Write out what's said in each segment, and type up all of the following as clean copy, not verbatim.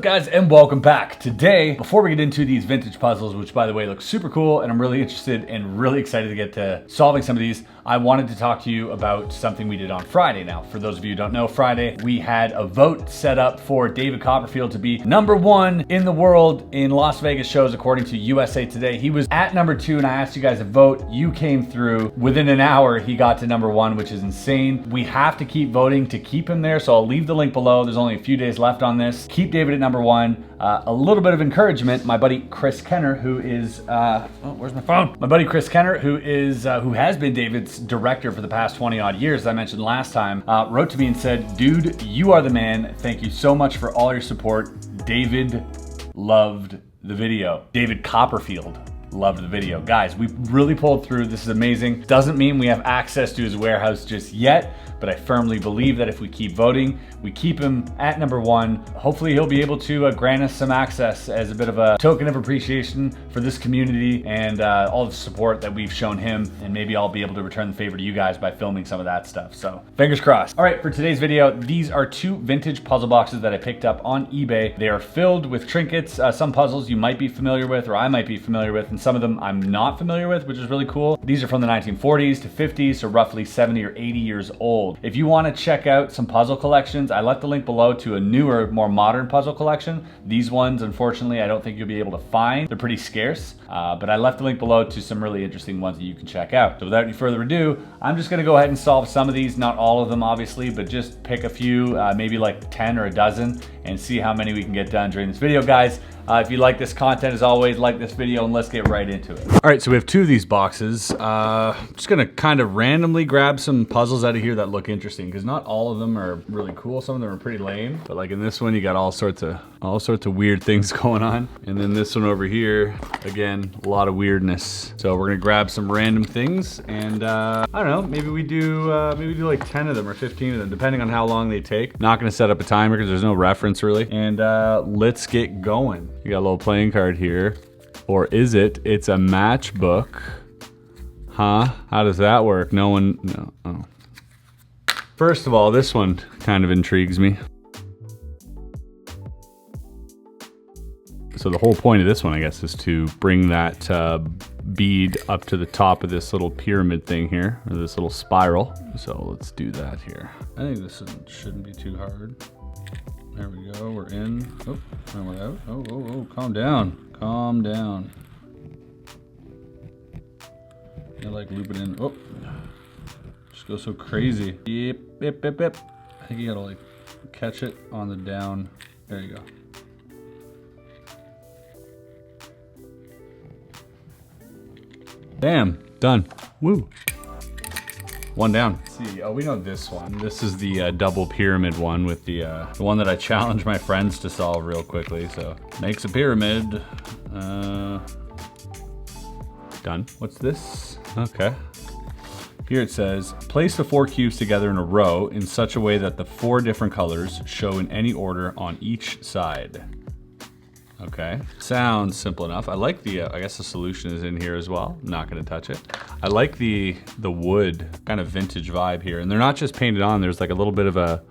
up guys, and welcome back. Today, before we get into these vintage puzzles, which by the way look super cool and I'm really interested and really excited to get to solving some of these, I wanted to talk to you about something we did on Friday. Now, for those of you who don't know, Friday we had a vote set up for David Copperfield to be #1 in the world in Las Vegas shows according to USA Today. He was at #2 and I asked you guys to vote. You came through. Within an hour he got to #1, which is insane. We have to keep voting to keep him there, so I'll leave the link below. There's only a few days left on this. Keep David at #1. A little bit of encouragement. My buddy Chris Kenner, who is oh, where's my phone? My buddy Chris Kenner, who has been David's director for the past 20 odd years, as I mentioned last time, wrote to me and said, "Dude, you are the man. Thank you so much for all your support. David loved the video." David Copperfield loved the video. Guys, we really pulled through. This is amazing. Doesn't mean we have access to his warehouse just yet, but I firmly believe that if we keep voting, we keep him at #1. Hopefully he'll be able to grant us some access as a bit of a token of appreciation for this community and all the support that we've shown him, and maybe I'll be able to return the favor to you guys by filming some of that stuff. So fingers crossed. All right, for today's video, these are 2 vintage puzzle boxes that I picked up on eBay. They are filled with trinkets. Some puzzles you might be familiar with, or I might be familiar with, and some of them I'm not familiar with, which is really cool. These are from the 1940s to 50s, so roughly 70 or 80 years old. If you want to check out some puzzle collections, I left the link below to a newer, more modern puzzle collection. These ones, unfortunately, I don't think you'll be able to find. They're pretty scarce, but I left the link below to some really interesting ones that you can check out. So without any further ado, I'm just gonna go ahead and solve some of these, not all of them obviously, but just pick a few, maybe like 10 or a dozen, and see how many we can get done during this video, guys. If you like this content, as always, like this video and let's get right into it. All right, so we have 2 of these boxes. I'm just gonna kind of randomly grab some puzzles out of here that look interesting, because not all of them are really cool. Some of them are pretty lame, but like in this one, you got all sorts of weird things going on. And then this one over here, again, a lot of weirdness. So we're gonna grab some random things, and I don't know, maybe we do like 10 of them or 15 of them, depending on how long they take. Not gonna set up a timer because there's no reference really. And let's get going. You got a little playing card here. Or is it? It's a matchbook. Huh? How does that work? No. Oh. First of all, this one kind of intrigues me. So the whole point of this one, I guess, is to bring that bead up to the top of this little pyramid thing here, or this little spiral. So let's do that here. I think this shouldn't be too hard. There we go, we're in. Oh, and we're out. Oh, calm down. Calm down. I like loop it in. Oh, just go so crazy. Yep. I think you gotta like catch it on the down. There you go. Bam, done. Woo. One down. Let's see, oh, we know this one. This is the double pyramid one with the one that I challenged my friends to solve real quickly. So makes a pyramid. Done. What's this? Okay. Here it says, place the 4 cubes together in a row in such a way that the 4 different colors show in any order on each side. Okay, sounds simple enough. I like the, I guess the solution is in here as well. I'm not gonna touch it. I like the wood kind of vintage vibe here. And they're not just painted on, there's like a little bit of a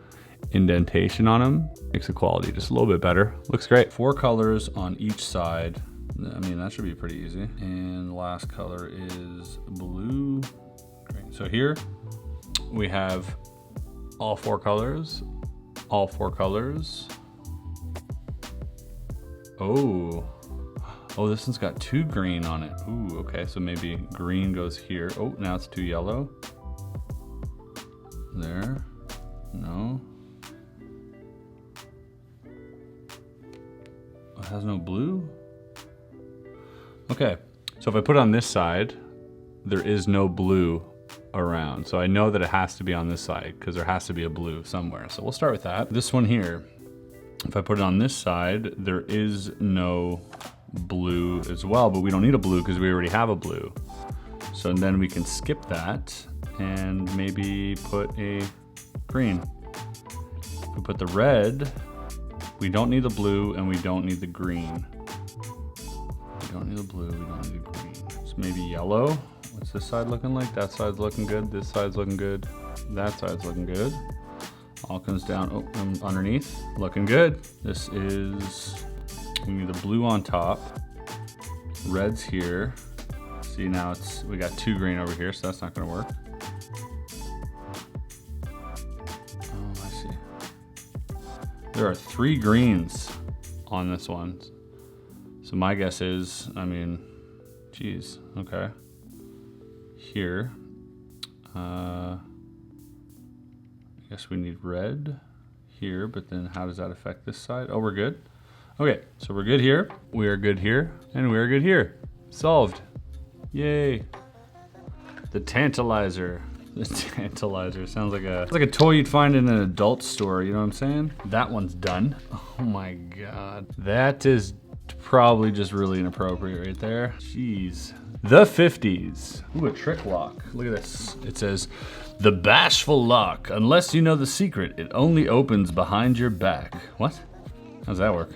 indentation on them. Makes the quality just a little bit better. Looks great. 4 colors on each side. I mean, that should be pretty easy. And the last color is blue. Great. So here we have all 4 colors, all 4 colors. Oh, this one's got 2 green on it. Ooh, okay, so maybe green goes here. Oh, now it's 2 yellow. There, no. It has no blue? Okay, so if I put it on this side, there is no blue around. So I know that it has to be on this side because there has to be a blue somewhere. So we'll start with that. This one here. If I put it on this side, there is no blue as well, but we don't need a blue because we already have a blue. So then we can skip that and maybe put a green. If we put the red, we don't need the blue and we don't need the green. We don't need the blue, we don't need the green. So maybe yellow. What's this side looking like? That side's looking good, this side's looking good, that side's looking good. All comes down underneath. Looking good. This is, we need the blue on top. Red's here. See, now we got 2 green over here, so that's not gonna work. Oh, I see. There are 3 greens on this one. So my guess is, I mean, geez, okay. Here, I guess we need red here, but then how does that affect this side? Oh, we're good. Okay, so we're good here, we are good here, and we are good here. Solved. Yay. The Tantalizer. The Tantalizer sounds like a toy you'd find in an adult store, you know what I'm saying? That one's done. Oh my God. That is probably just really inappropriate right there. Jeez. The 50s. Ooh, a trick lock. Look at this. It says, the bashful lock. Unless you know the secret, it only opens behind your back. What? How does that work?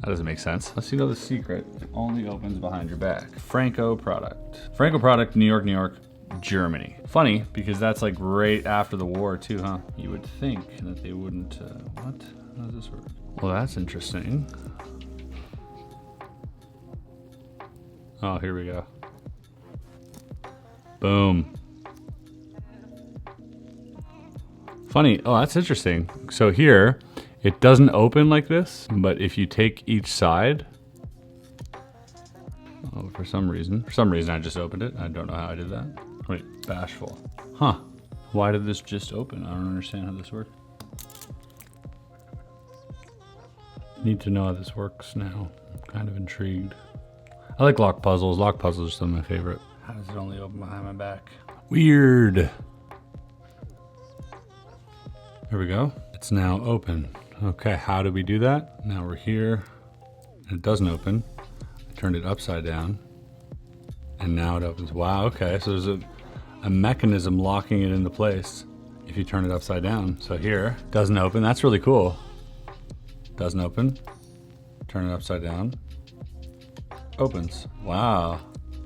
That doesn't make sense. Unless you know the secret, it only opens behind your back. Franco product. Franco product, New York, New York, Germany. Funny, because that's like right after the war too, huh? You would think that they wouldn't, what? How does this work? Well, that's interesting. Oh, here we go. Boom. Funny, oh, that's interesting. So here, it doesn't open like this, but if you take each side, oh, for some reason I just opened it. I don't know how I did that. Wait, bashful. Huh, why did this just open? I don't understand how this works. Need to know how this works now. I'm kind of intrigued. I like lock puzzles. Lock puzzles are some of my favorite. How does it only open behind my back? Weird. There we go. It's now open. Okay, how do we do that? Now we're here. It doesn't open. I turned it upside down. And now it opens. Wow, okay. So there's a mechanism locking it into place if you turn it upside down. So here, doesn't open. That's really cool. Doesn't open. Turn it upside down. Opens. Wow.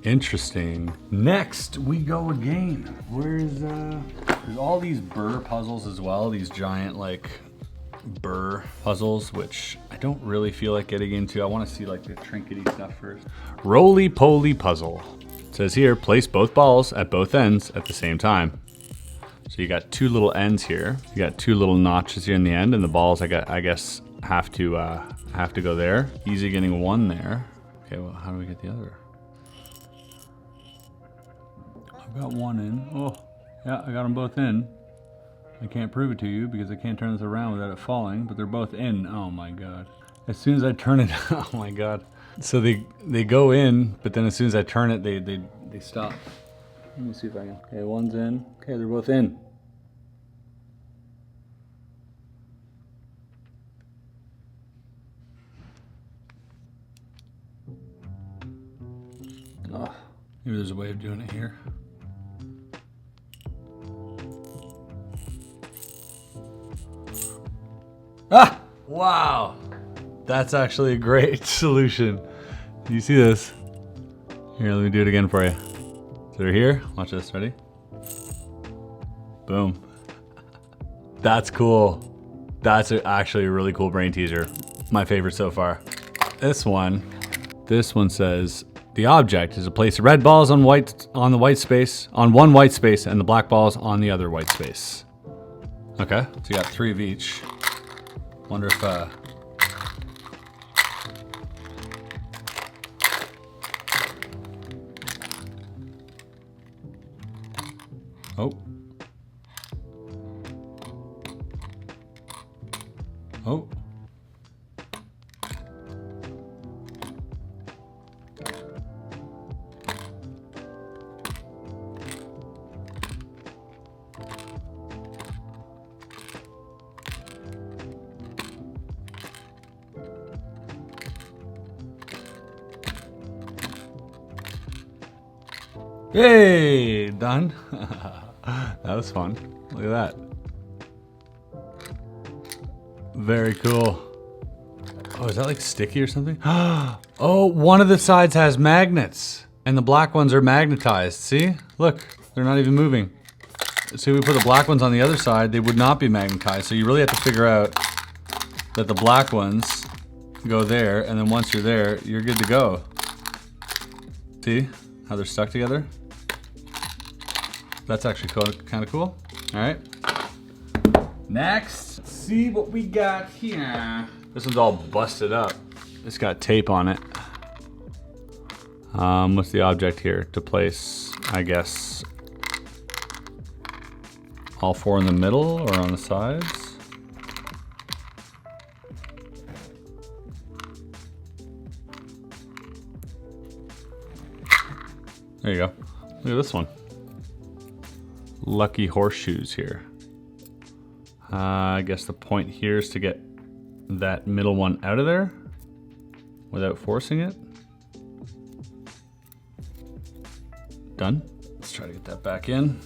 Interesting. Next, we go again. There's all these burr puzzles as well. These giant, like, burr puzzles, which I don't really feel like getting into. I want to see, like, the trinkety stuff first. Roly-poly puzzle. It says here, place both balls at both ends at the same time. So you got 2 little ends here. You got 2 little notches here in the end, and the balls, I guess, have to go there. Easy getting 1 there. Okay, well, how do we get the other? I've got 1 in. Oh, yeah, I got them both in. I can't prove it to you because I can't turn this around without it falling, but they're both in. Oh my God. As soon as I turn it, oh my God. So they go in, but then as soon as I turn it, they stop. Let me see if I can. Okay, 1's in. Okay, they're both in. Oh, maybe there's a way of doing it here. Ah! Wow! That's actually a great solution. Do you see this? Here, let me do it again for you. So they're here. Watch this. Ready? Boom. That's cool. That's actually a really cool brain teaser. My favorite so far. This one says, the object is to place the red balls on one white space, and the black balls on the other white space. Okay, so you got 3 of each. Wonder if oh. Oh. Hey, done. That was fun. Look at that. Very cool. Oh, is that like sticky or something? Oh, one of the sides has magnets and the black ones are magnetized. See? Look, they're not even moving. See, we put the black ones on the other side, they would not be magnetized. So you really have to figure out that the black ones go there, and then once you're there, you're good to go. See how they're stuck together? That's actually kind of cool. All right. Next, let's see what we got here. This one's all busted up. It's got tape on it. What's the object here? To place, I guess, all four in the middle or on the sides. There you go. Look at this one. Lucky horseshoes here. I guess the point here is to get that middle one out of there without forcing it. Done. Let's try to get that back in.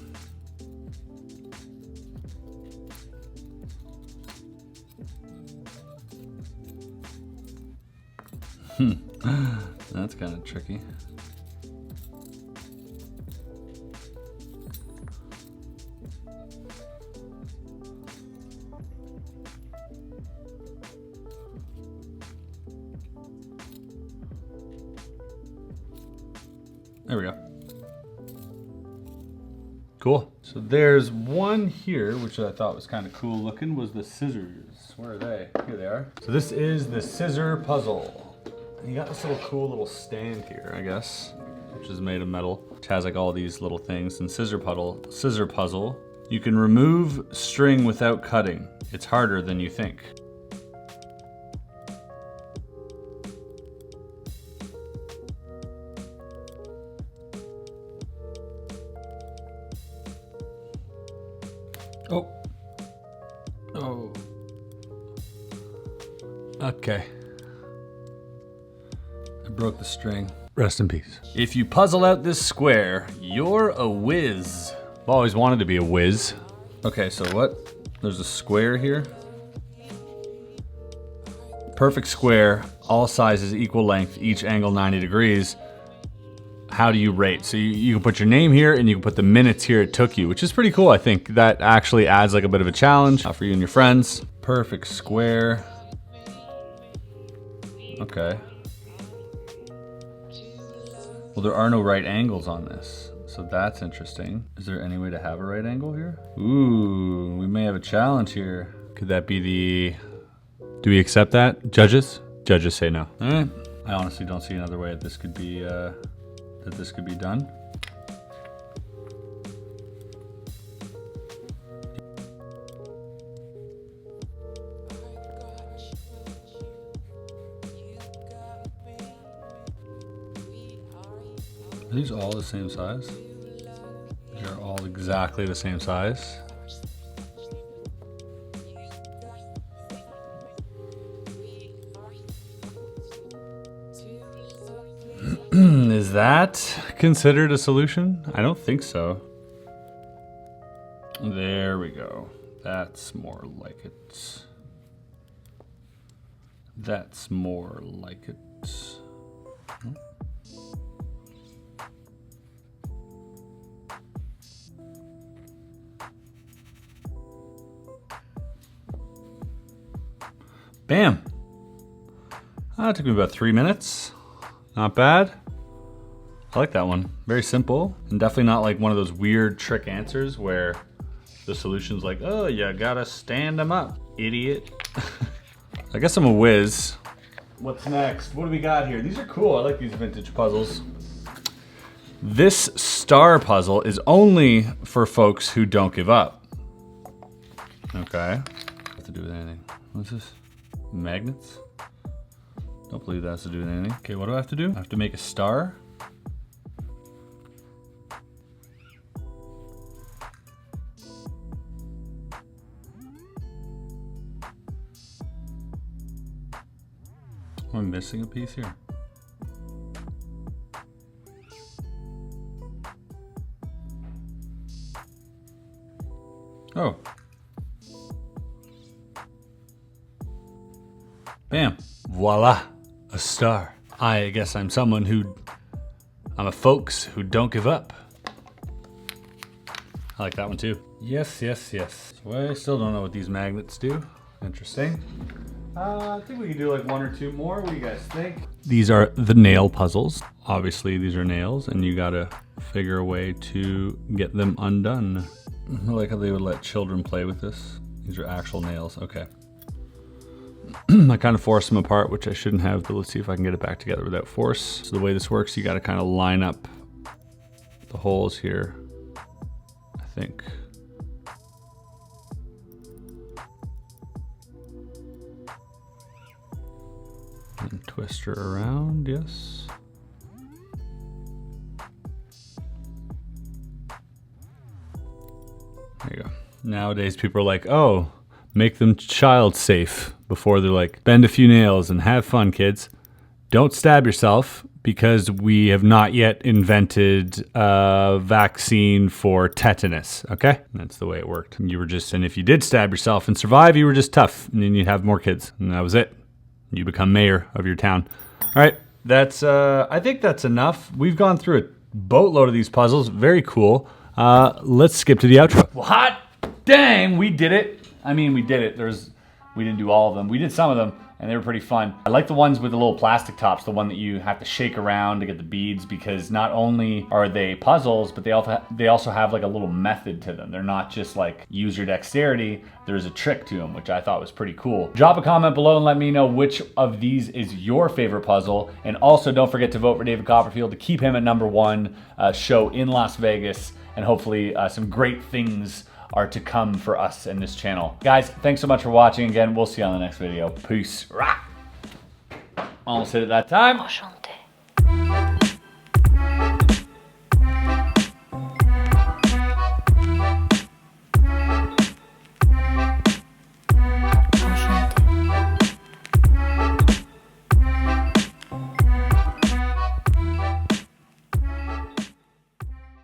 That's kind of tricky. There we go. Cool. So there's one here, which I thought was kind of cool looking, was the scissors. Where are they? Here they are. So this is the scissor puzzle. And you got this little cool little stand here, I guess, which is made of metal, which has like all these little things. And scissor puzzle, you can remove string without cutting. It's harder than you think. Oh. Oh. Okay. I broke the string. Rest in peace. If you puzzle out this square, you're a whiz. I've always wanted to be a whiz. Okay, so what? There's a square here. Perfect square, all sizes equal length, each angle 90 degrees. How do you rate? So you can put your name here and you can put the minutes here it took you, which is pretty cool. I think that actually adds like a bit of a challenge for you and your friends. Perfect square. Okay. Well, there are no right angles on this, so that's interesting. Is there any way to have a right angle here? Ooh, we may have a challenge here. Could that be the... Do we accept that? Judges? Judges say no. All right. I honestly don't see another way that this could be done. Are these all the same size? They're all exactly the same size. Is that considered a solution? I don't think so. There we go. That's more like it. That's more like it. Bam. That took me about 3 minutes. Not bad. I like that one. Very simple, and definitely not like one of those weird trick answers where the solution's like, oh, you gotta stand them up, idiot. I guess I'm a whiz. What's next? What do we got here? These are cool. I like these vintage puzzles. This star puzzle is only for folks who don't give up. Okay. What to do with anything? What's this? Magnets? Don't believe that has to do with anything. Okay, what do I have to do? I have to make a star. I'm missing a piece here. Oh. Bam. Voila. A star. I guess I'm I'm a folks who don't give up. I like that one too. Yes, yes, yes. So I still don't know what these magnets do. Interesting. I think we can do like one or two more. What do you guys think? These are the nail puzzles. Obviously these are nails and you gotta figure a way to get them undone. I like how they would let children play with this. These are actual nails, okay. I kind of forced them apart, which I shouldn't have, but let's see if I can get it back together without force. So the way this works, you gotta kind of line up the holes here, I think. And twist her around, yes. There you go. Nowadays people are like, oh, make them child safe. Before they're like, bend a few nails and have fun, kids. Don't stab yourself because we have not yet invented a vaccine for tetanus, okay? That's the way it worked. You were just, and if you did stab yourself and survive, you were just tough and then you'd have more kids and that was it. You become mayor of your town. All right, that's, I think that's enough. We've gone through a boatload of these puzzles, very cool. Let's skip to the outro. Well, hot dang, we did it. I mean, we did it. We didn't do all of them. We did some of them and they were pretty fun. I like the ones with the little plastic tops, the one that you have to shake around to get the beads, because not only are they puzzles, but they also have like a little method to them. They're not just like use your dexterity. There's a trick to them, which I thought was pretty cool. Drop a comment below and let me know which of these is your favorite puzzle. And also don't forget to vote for David Copperfield to keep him at #1 show in Las Vegas. And hopefully some great things are to come for us in this channel. Guys, thanks so much for watching. Again, we'll see you on the next video. Peace. Almost hit it that time.